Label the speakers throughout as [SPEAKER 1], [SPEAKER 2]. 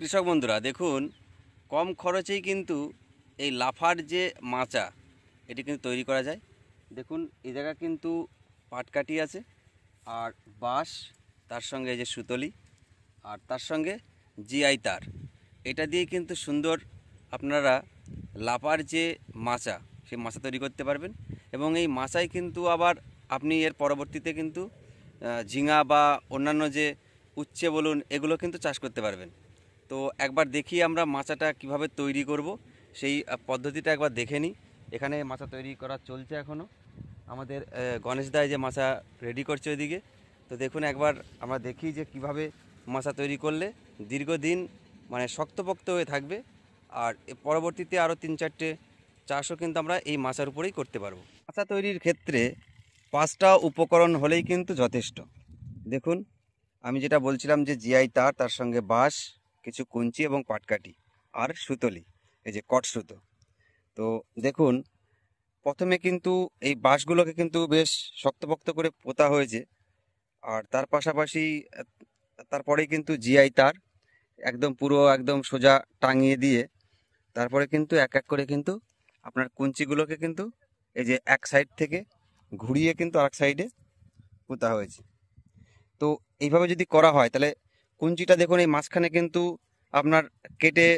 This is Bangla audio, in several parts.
[SPEAKER 1] কৃষক বন্ধুরা দেখুন, কম খরচেই কিন্তু এই লাফার যে মাচা এটি কিন্তু তৈরি করা যায়। দেখুন এই জায়গা কিন্তু পাটকাঠি আছে আর বাঁশ, তার সঙ্গে এই যে সুতলি আর তার সঙ্গে জিআই তার, এটা দিয়ে কিন্তু সুন্দর আপনারা লাফার যে মাচা সেই মাচা তৈরি করতে পারবেন। এবং এই মাচায় কিন্তু আবার আপনি এর পরবর্তীতে কিন্তু ঝিঙা বা অন্যান্য যে উচ্ছে বলুন এগুলো কিন্তু চাষ করতে পারবেন। তো একবার দেখি আমরা মাচাটা কিভাবে তৈরি করব, সেই পদ্ধতিটা একবার দেখে নিই। এখানে মাচা তৈরি করা চলছে এখনও। আমাদের গণেশ দাই যে মাচা রেডি করছে ওইদিকে। তো দেখুন একবার আমরা দেখি যে কিভাবে মাচা তৈরি করলে দীর্ঘদিন মানে শক্তপোক্ত হয়ে থাকবে। আর পরবর্তীতে আরও 3-4টে চাষও কিন্তু আমরা এই মাচার উপরেই করতে পারবো। মাচা তৈরির ক্ষেত্রে 5টা উপকরণ হলেই কিন্তু যথেষ্ট। দেখুন আমি যেটা বলছিলাম যে জিআই তার, তার সঙ্গে বাঁশ, কিছু কুঞ্চি এবং পাটকাঠি আর সুতলি, এই যে কট সুতো। তো দেখুন প্রথমে কিন্তু এই বাঁশগুলোকে কিন্তু বেশ শক্তপোক্ত করে পোতা হয়েছে। আর তার পাশাপাশি তারপরেই কিন্তু জিআই তার একদম পুরো একদম সোজা টাঙিয়ে দিয়ে তারপরে কিন্তু এক এক করে কিন্তু আপনার কুঞ্চিগুলোকে কিন্তু এই যে এক সাইড থেকে ঘুরিয়ে কিন্তু আরেক সাইডে পোতা হয়েছে। তো এইভাবে যদি করা হয় তাহলে কুঞ্চিটা দেখুন এই মাঝখানে কিন্তু আপনার কেটে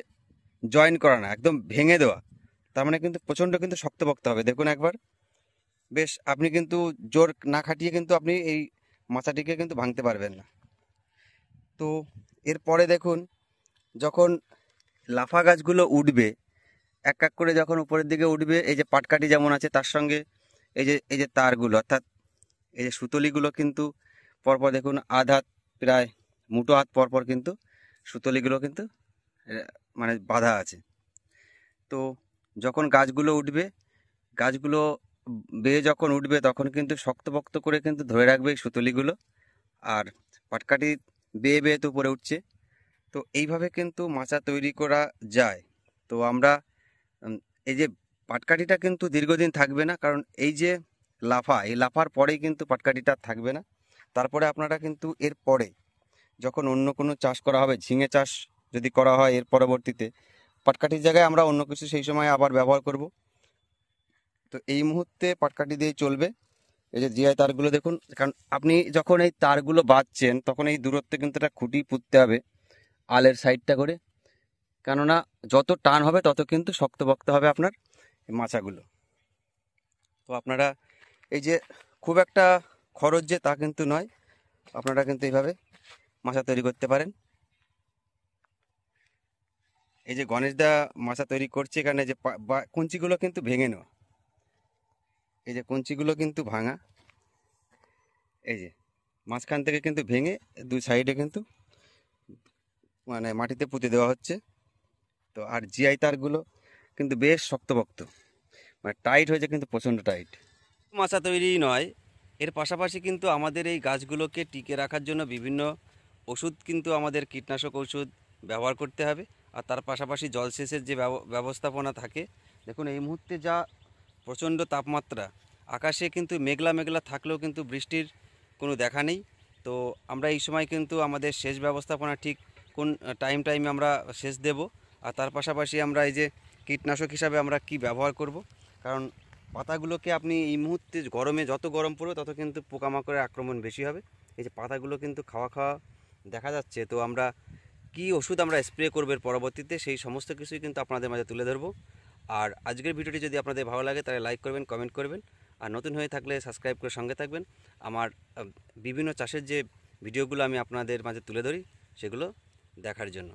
[SPEAKER 1] জয়েন করা না, একদম ভেঙে দেওয়া। তার মানে কিন্তু প্রচণ্ড কিন্তু শক্তপোক্ত হবে। দেখুন একবার বেশ আপনি কিন্তু জোর না খাটিয়ে কিন্তু আপনি এই মাচাটিকে কিন্তু ভাঙতে পারবেন না। তো এরপরে দেখুন যখন লাফা গাছগুলো উঠবে, এক এক করে যখন উপরের দিকে উঠবে, এই যে পাটকাঠি যেমন আছে তার সঙ্গে এই যে তারগুলো অর্থাৎ এই যে সুতলিগুলো কিন্তু পরপর দেখুন আধ হাত, প্রায় মুঠো হাত পরপর কিন্তু সুতলিগুলো কিন্তু মানে বাঁধা আছে। তো যখন গাছগুলো উঠবে, গাছগুলো বেয়ে যখন উঠবে তখন কিন্তু শক্তপোক্ত করে কিন্তু ধরে রাখবে এই সুতলিগুলো। আর পাটকাঠি বেয়ে বেয়ে তো উপরে উঠছে। তো এইভাবে কিন্তু মাচা তৈরি করা যায়। তো আমরা এই যে পাটকাঠিটা কিন্তু দীর্ঘদিন থাকবে না, কারণ এই যে লাফা, এই লাফার পরেই কিন্তু পাটকাঠিটা থাকবে না। তারপরে আপনারা কিন্তু এর পরে যখন অন্য কোনো চাষ করা হবে, ঝিঙে চাষ যদি করা হয় এর পরবর্তীতে, পাটকাঠির জায়গায় আমরা অন্য কিছু সেই সময় আবার ব্যবহার করব। তো এই মুহূর্তে পাটকাঠি দিয়ে চলবে। এই যে জিআই তারগুলো দেখুন, কারণ আপনি যখন এই তারগুলো বাঁধছেন তখন এই দূরত্বে কিন্তু একটা খুঁটি পুঁততে হবে আলের সাইডটা করে, কেননা যত টান হবে তত কিন্তু শক্তপোক্ত হবে আপনার এই মাচাগুলো। তো আপনারা এই যে খুব একটা খরচ যে তা কিন্তু নয়, আপনারা কিন্তু এইভাবে মাচা তৈরি করতে পারেন। এই যে গণেশ দা মাচা তৈরি করছে, এখানে যে কঞ্চিগুলো কিন্তু ভেঙে নেওয়া, এই যে কঞ্চিগুলো কিন্তু ভাঙা, এই যে মাঝখান থেকে কিন্তু ভেঙে দুই সাইডে কিন্তু মানে মাটিতে পুঁতে দেওয়া হচ্ছে। তো আর জিআই তারগুলো কিন্তু বেশ শক্তপোক্ত, মানে টাইট হয়েছে, কিন্তু প্রচণ্ড টাইট। মাচা তৈরি নয়, এর পাশাপাশি কিন্তু আমাদের এই গাছগুলোকে টিকে রাখার জন্য বিভিন্ন ওষুধ, কিন্তু আমাদের কীটনাশক ওষুধ ব্যবহার করতে হবে। আর তার পাশাপাশি জলসেচের যে ব্যবস্থাপনা থাকে। দেখুন এই মুহূর্তে যা প্রচণ্ড তাপমাত্রা, আকাশে কিন্তু মেঘলা মেঘলা থাকলেও কিন্তু বৃষ্টির কোনো দেখা নেই। তো আমরা এই সময় কিন্তু আমাদের সেচ ব্যবস্থাপনা ঠিক কোন টাইমে আমরা সেচ দেব। আর তার পাশাপাশি আমরা এই যে কীটনাশক হিসাবে আমরা কি ব্যবহার করব, কারণ পাতাগুলোকে আপনি এই মুহূর্তে গরমে যত গরম পড়বে তত কিন্তু পোকামাকড়ের আক্রমণ বেশি হবে। এই যে পাতাগুলো কিন্তু খাওয়া খাওয়া দেখা যাচ্ছে। তো আমরা কি ওষুধ আমরা স্প্রে করবো এর পরবর্তীতে, সেই সমস্ত কিছুই কিন্তু আপনাদের মাঝে তুলে ধরবো। আর আজকের ভিডিওটি যদি আপনাদের ভালো লাগে তাহলে লাইক করবেন, কমেন্ট করবেন। আর নতুন হয়ে থাকলে সাবস্ক্রাইব করে সঙ্গে থাকবেন। আমার বিভিন্ন চাষের যে ভিডিওগুলো আমি আপনাদের মাঝে তুলে ধরি সেগুলো দেখার জন্য।